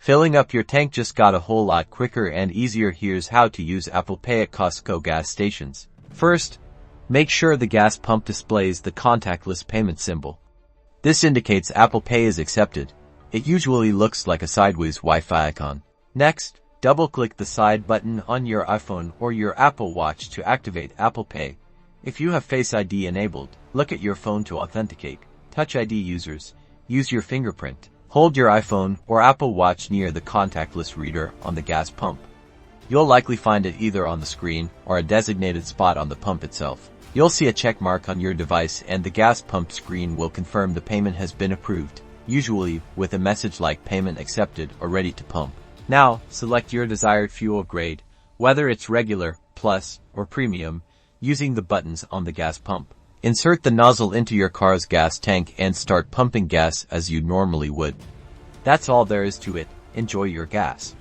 Filling up your tank just got a whole lot quicker and easier. Here's how to use Apple Pay at Costco gas stations. First, make sure the gas pump displays the contactless payment symbol. This indicates Apple Pay is accepted. It usually looks like a sideways Wi-Fi icon. Next, double-click the side button on your iPhone or your Apple Watch to activate Apple Pay. If you have Face ID enabled, look at your phone to authenticate. Touch ID users, use your fingerprint. Hold your iPhone or Apple Watch near the contactless reader on the gas pump. You'll likely find it either on the screen or a designated spot on the pump itself. You'll see a check mark on your device and the gas pump screen will confirm the payment has been approved, usually with a message like payment accepted or ready to pump. Now, select your desired fuel grade, whether it's regular, plus, or premium, using the buttons on the gas pump. Insert the nozzle into your car's gas tank and start pumping gas as you normally would. That's all there is to it. Enjoy your gas.